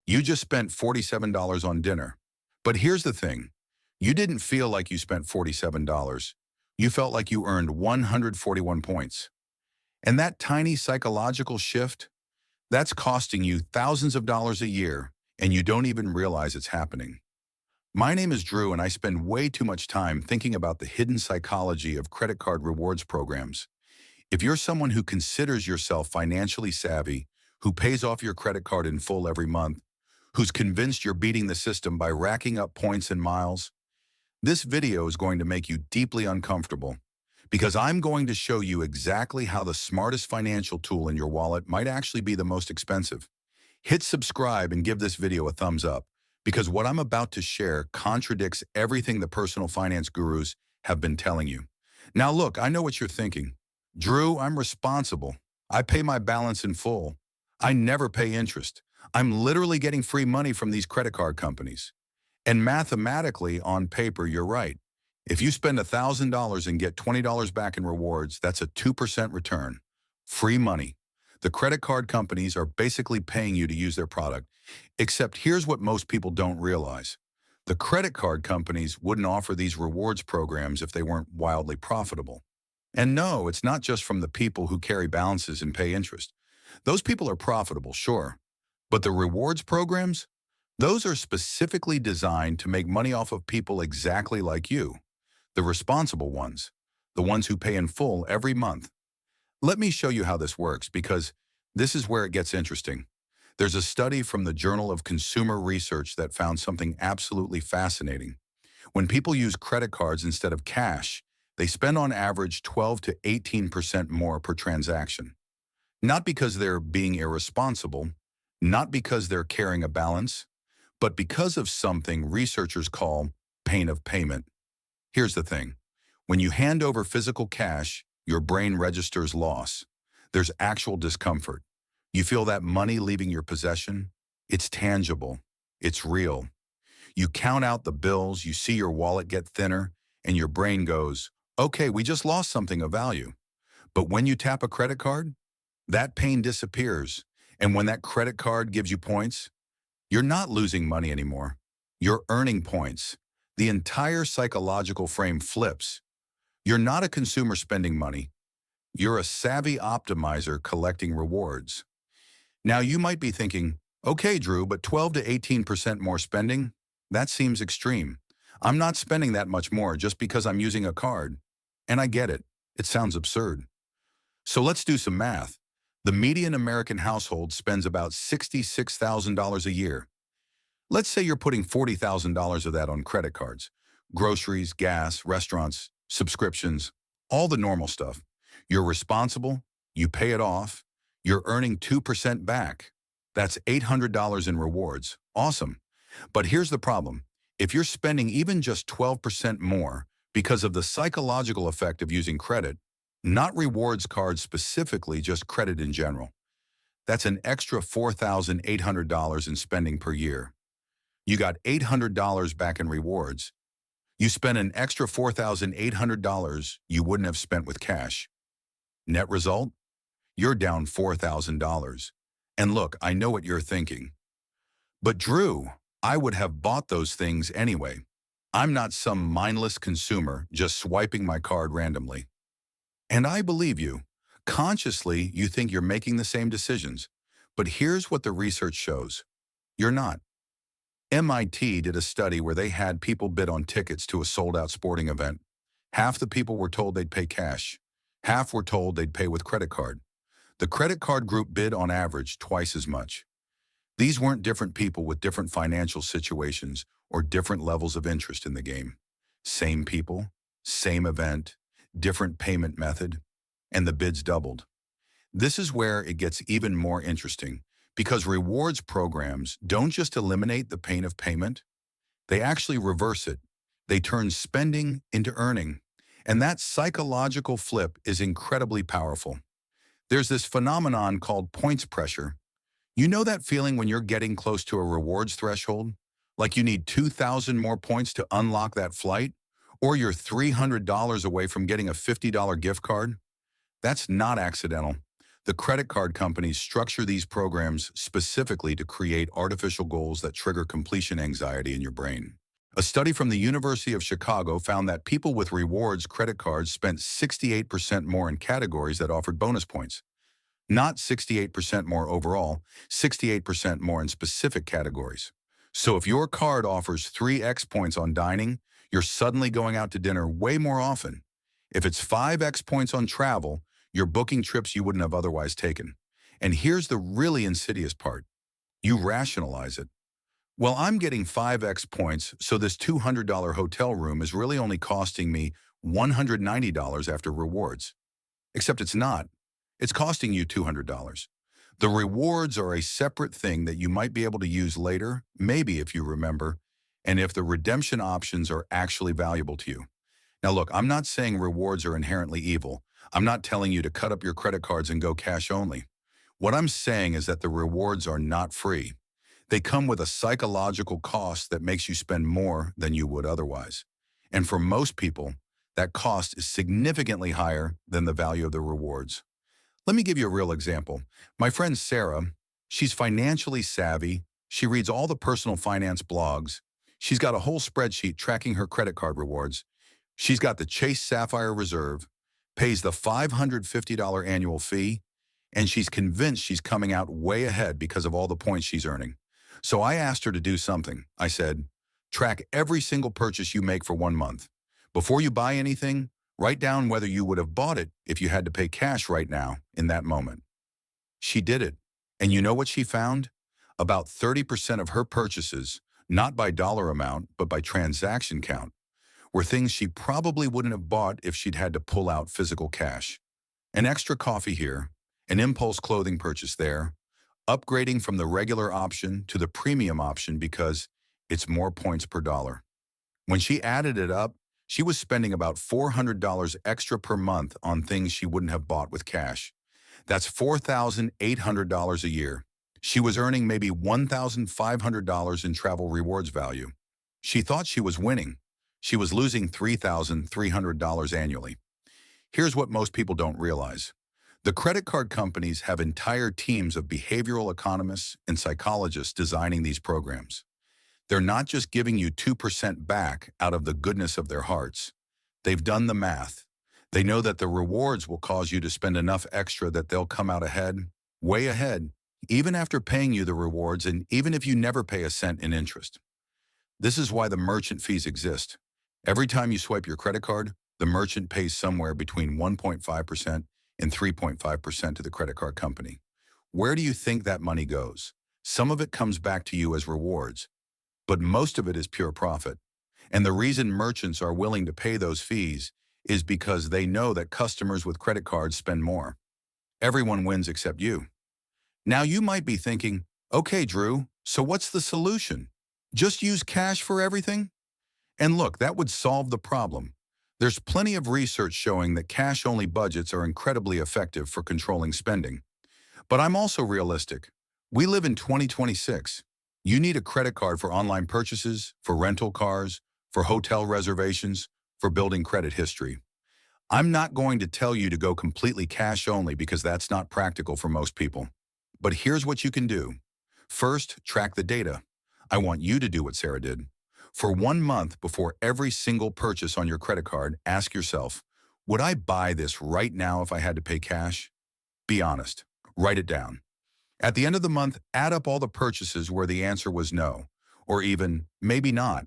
You just spent $47 on dinner. But here's the thing. You didn't feel like you spent $47. You felt like you earned 141 points. And that tiny psychological shift, that's costing you thousands of dollars a year, and you don't even realize it's happening. My name is Drew, and I spend way too much time thinking about the hidden psychology of credit card rewards programs. If you're someone who considers yourself financially savvy, who pays off your credit card in full every month, who's convinced you're beating the system by racking up points and miles, this video is going to make you deeply uncomfortable because I'm going to show you exactly how the smartest financial tool in your wallet might actually be the most expensive. Hit subscribe and give this video a thumbs up because what I'm about to share contradicts everything the personal finance gurus have been telling you. Now look, I know what you're thinking. Drew, I'm responsible. I pay my balance in full. I never pay interest. I'm literally getting free money from these credit card companies. And mathematically, on paper, you're right. If you spend $1,000 and get $20 back in rewards, that's a 2% return. Free money. The credit card companies are basically paying you to use their product. Except here's what most people don't realize. The credit card companies wouldn't offer these rewards programs if they weren't wildly profitable. And no, it's not just from the people who carry balances and pay interest. Those people are profitable, sure. But the rewards programs? Those are specifically designed to make money off of people exactly like you, the responsible ones, the ones who pay in full every month. Let me show you how this works because this is where it gets interesting. There's a study from the Journal of Consumer Research that found something absolutely fascinating. When people use credit cards instead of cash, they spend on average 12 to 18% more per transaction. Not because they're being irresponsible, not because they're carrying a balance, but because of something researchers call pain of payment. Here's the thing. When you hand over physical cash, your brain registers loss. There's actual discomfort. You feel that money leaving your possession. It's tangible. It's real. You count out the bills, you see your wallet get thinner, and your brain goes, okay, we just lost something of value. But when you tap a credit card, that pain disappears. And when that credit card gives you points, you're not losing money anymore. You're earning points. The entire psychological frame flips. You're not a consumer spending money. You're a savvy optimizer collecting rewards. Now you might be thinking, okay, Drew, but 12 to 18% more spending? That seems extreme. I'm not spending that much more just because I'm using a card. And I get it. It sounds absurd. So let's do some math. The median American household spends about $66,000 a year. Let's say you're putting $40,000 of that on credit cards, groceries, gas, restaurants, subscriptions, all the normal stuff. You're responsible, you pay it off, you're earning 2% back. That's $800 in rewards. Awesome. But here's the problem. If you're spending even just 12% more because of the psychological effect of using credit, not rewards cards specifically, just credit in general, that's an extra $4,800 in spending per year. You got $800 back in rewards. You spent an extra $4,800 you wouldn't have spent with cash. Net result? You're down $4,000. And look, I know what you're thinking. But Drew, I would have bought those things anyway. I'm not some mindless consumer just swiping my card randomly. And I believe you. Consciously, you think you're making the same decisions. But here's what the research shows. You're not. MIT did a study where they had people bid on tickets to a sold-out sporting event. Half the people were told they'd pay cash. Half were told they'd pay with credit card. The credit card group bid on average twice as much. These weren't different people with different financial situations or different levels of interest in the game. Same people, same event, different payment method, and the bids doubled. This is where it gets even more interesting because rewards programs don't just eliminate the pain of payment, they actually reverse it. They turn spending into earning. And that psychological flip is incredibly powerful. There's this phenomenon called points pressure. You know that feeling when you're getting close to a rewards threshold? Like you need 2,000 more points to unlock that flight? Or you're $300 away from getting a $50 gift card? That's not accidental. The credit card companies structure these programs specifically to create artificial goals that trigger completion anxiety in your brain. A study from the University of Chicago found that people with rewards credit cards spent 68% more in categories that offered bonus points. Not 68% more overall, 68% more in specific categories. So if your card offers 3x points on dining, you're suddenly going out to dinner way more often. If it's 5x points on travel, you're booking trips you wouldn't have otherwise taken. And here's the really insidious part. You rationalize it. Well, I'm getting 5x points, so this $200 hotel room is really only costing me $190 after rewards. Except it's not. It's costing you $200. The rewards are a separate thing that you might be able to use later, maybe if you remember, and if the redemption options are actually valuable to you. Now look, I'm not saying rewards are inherently evil. I'm not telling you to cut up your credit cards and go cash only. What I'm saying is that the rewards are not free. They come with a psychological cost that makes you spend more than you would otherwise. And for most people, that cost is significantly higher than the value of the rewards. Let me give you a real example. My friend Sarah, she's financially savvy. She reads all the personal finance blogs. She's got a whole spreadsheet tracking her credit card rewards. She's got the Chase Sapphire Reserve, pays the $550 annual fee, and she's convinced she's coming out way ahead because of all the points she's earning. So I asked her to do something. I said, track every single purchase you make for 1 month. Before you buy anything, write down whether you would have bought it if you had to pay cash right now in that moment. She did it. And you know what she found? About 30% of her purchases, not by dollar amount, but by transaction count, were things she probably wouldn't have bought if she'd had to pull out physical cash. An extra coffee here, an impulse clothing purchase there, upgrading from the regular option to the premium option because it's more points per dollar. When she added it up, she was spending about $400 extra per month on things she wouldn't have bought with cash. That's $4,800 a year. She was earning maybe $1,500 in travel rewards value. She thought she was winning. She was losing $3,300 annually. Here's what most people don't realize. The credit card companies have entire teams of behavioral economists and psychologists designing these programs. They're not just giving you 2% back out of the goodness of their hearts. They've done the math. They know that the rewards will cause you to spend enough extra that they'll come out ahead, way ahead, even after paying you the rewards and even if you never pay a cent in interest. This is why the merchant fees exist. Every time you swipe your credit card, the merchant pays somewhere between 1.5% and 3.5% to the credit card company. Where do you think that money goes? Some of it comes back to you as rewards, but most of it is pure profit. And the reason merchants are willing to pay those fees is because they know that customers with credit cards spend more. Everyone wins except you. Now you might be thinking, okay, Drew, so what's the solution? Just use cash for everything? And look, that would solve the problem. There's plenty of research showing that cash-only budgets are incredibly effective for controlling spending. But I'm also realistic. We live in 2026. You need a credit card for online purchases, for rental cars, for hotel reservations, for building credit history. I'm not going to tell you to go completely cash only because that's not practical for most people. But here's what you can do. First, track the data. I want you to do what Sarah did. For 1 month before every single purchase on your credit card, ask yourself, would I buy this right now if I had to pay cash? Be honest. Write it down. At the end of the month, add up all the purchases where the answer was no, or even maybe not.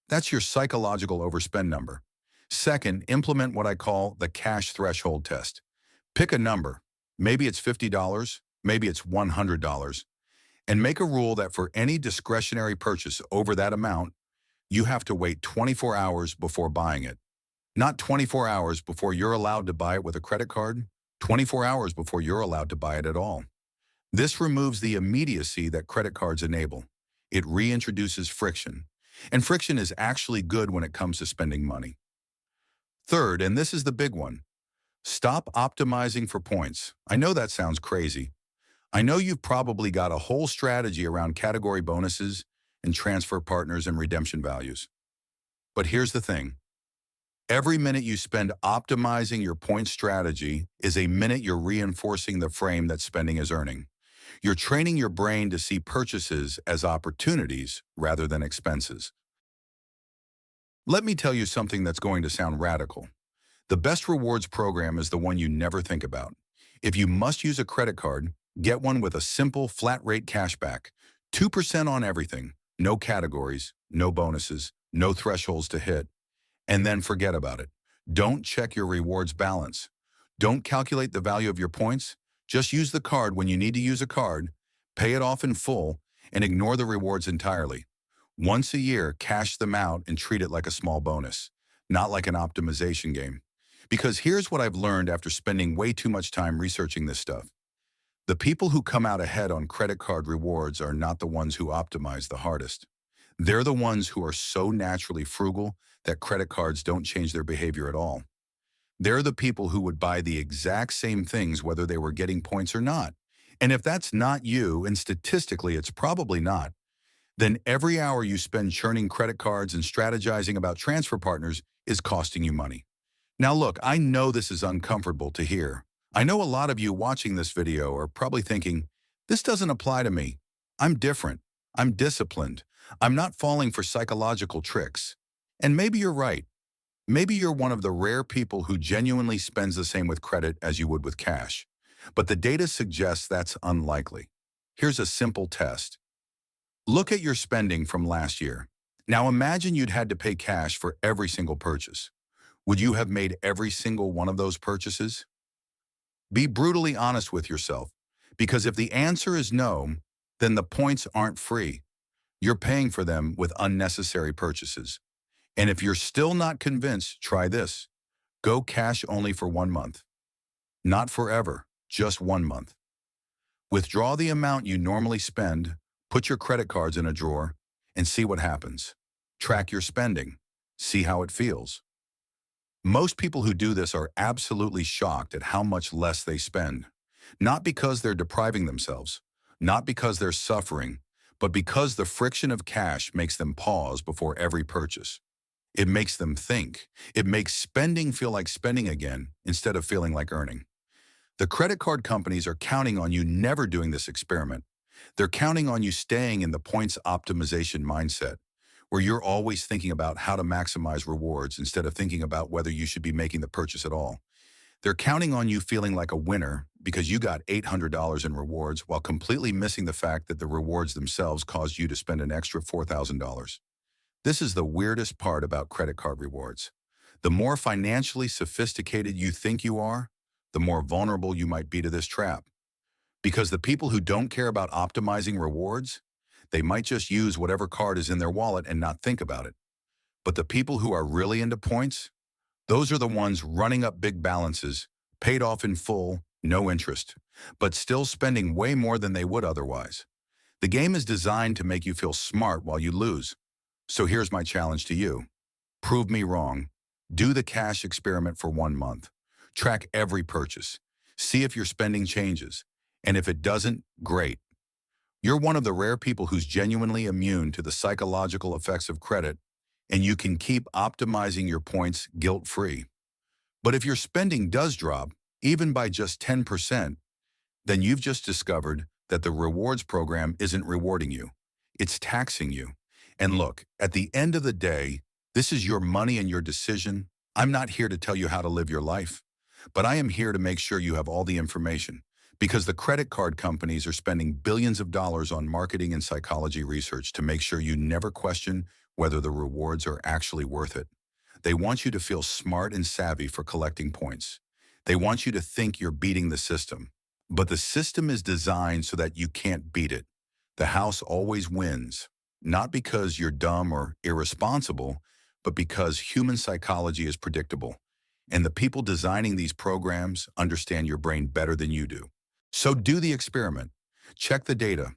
That's your psychological overspend number. Second, implement what I call the cash threshold test. Pick a number. Maybe it's $50, maybe it's $100, and make a rule that for any discretionary purchase over that amount, you have to wait 24 hours before buying it. Not 24 hours before you're allowed to buy it with a credit card, 24 hours before you're allowed to buy it at all. This removes the immediacy that credit cards enable. It reintroduces friction. And friction is actually good when it comes to spending money. Third, and this is the big one, stop optimizing for points. I know that sounds crazy. I know you've probably got a whole strategy around category bonuses and transfer partners and redemption values. But here's the thing. Every minute you spend optimizing your point strategy is a minute you're reinforcing the frame that spending is earning. You're training your brain to see purchases as opportunities rather than expenses. Let me tell you something that's going to sound radical. The best rewards program is the one you never think about. If you must use a credit card, get one with a simple flat rate cashback. 2% on everything, no categories, no bonuses, no thresholds to hit, and then forget about it. Don't check your rewards balance. Don't calculate the value of your points. Just use the card when you need to use a card, pay it off in full, and ignore the rewards entirely. Once a year, cash them out and treat it like a small bonus, not like an optimization game. Because here's what I've learned after spending way too much time researching this stuff. The people who come out ahead on credit card rewards are not the ones who optimize the hardest. They're the ones who are so naturally frugal that credit cards don't change their behavior at all. They're the people who would buy the exact same things whether they were getting points or not. And if that's not you, and statistically it's probably not, then every hour you spend churning credit cards and strategizing about transfer partners is costing you money. Now look, I know this is uncomfortable to hear. I know a lot of you watching this video are probably thinking, this doesn't apply to me. I'm different. I'm disciplined. I'm not falling for psychological tricks. And maybe you're right. Maybe you're one of the rare people who genuinely spends the same with credit as you would with cash. But the data suggests that's unlikely. Here's a simple test. Look at your spending from last year. Now imagine you'd had to pay cash for every single purchase. Would you have made every single one of those purchases? Be brutally honest with yourself, because if the answer is no, then the points aren't free. You're paying for them with unnecessary purchases. And if you're still not convinced, try this. Go cash only for 1 month. Not forever, just 1 month. Withdraw the amount you normally spend, put your credit cards in a drawer, and see what happens. Track your spending. See how it feels. Most people who do this are absolutely shocked at how much less they spend. Not because they're depriving themselves, not because they're suffering, but because the friction of cash makes them pause before every purchase. It makes them think. It makes spending feel like spending again instead of feeling like earning. The credit card companies are counting on you never doing this experiment. They're counting on you staying in the points optimization mindset, where you're always thinking about how to maximize rewards instead of thinking about whether you should be making the purchase at all. They're counting on you feeling like a winner because you got $800 in rewards while completely missing the fact that the rewards themselves caused you to spend an extra $4,000. This is the weirdest part about credit card rewards. The more financially sophisticated you think you are, the more vulnerable you might be to this trap. Because the people who don't care about optimizing rewards, they might just use whatever card is in their wallet and not think about it. But the people who are really into points, those are the ones running up big balances, paid off in full, no interest, but still spending way more than they would otherwise. The game is designed to make you feel smart while you lose. So here's my challenge to you. Prove me wrong. Do the cash experiment for 1 month. Track every purchase. See if your spending changes. And if it doesn't, great. You're one of the rare people who's genuinely immune to the psychological effects of credit, and you can keep optimizing your points guilt-free. But if your spending does drop, even by just 10%, then you've just discovered that the rewards program isn't rewarding you. It's taxing you. And look, at the end of the day, this is your money and your decision. I'm not here to tell you how to live your life, but I am here to make sure you have all the information. Because the credit card companies are spending billions of dollars on marketing and psychology research to make sure you never question whether the rewards are actually worth it. They want you to feel smart and savvy for collecting points. They want you to think you're beating the system. But the system is designed so that you can't beat it. The house always wins, not because you're dumb or irresponsible, but because human psychology is predictable. And the people designing these programs understand your brain better than you do. So do the experiment, check the data,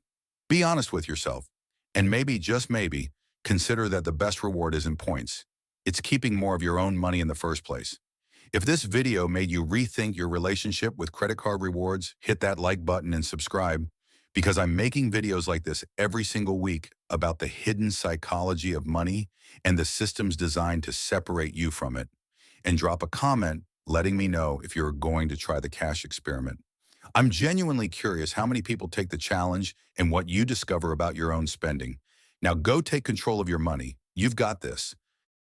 be honest with yourself, and maybe, just maybe, consider that the best reward isn't points. It's keeping more of your own money in the first place. If this video made you rethink your relationship with credit card rewards, hit that like button and subscribe, because I'm making videos like this every single week about the hidden psychology of money and the systems designed to separate you from it. and drop a comment letting me know if you're going to try the cash experiment. I'm genuinely curious how many people take the challenge and what you discover about your own spending. Now go take control of your money. You've got this.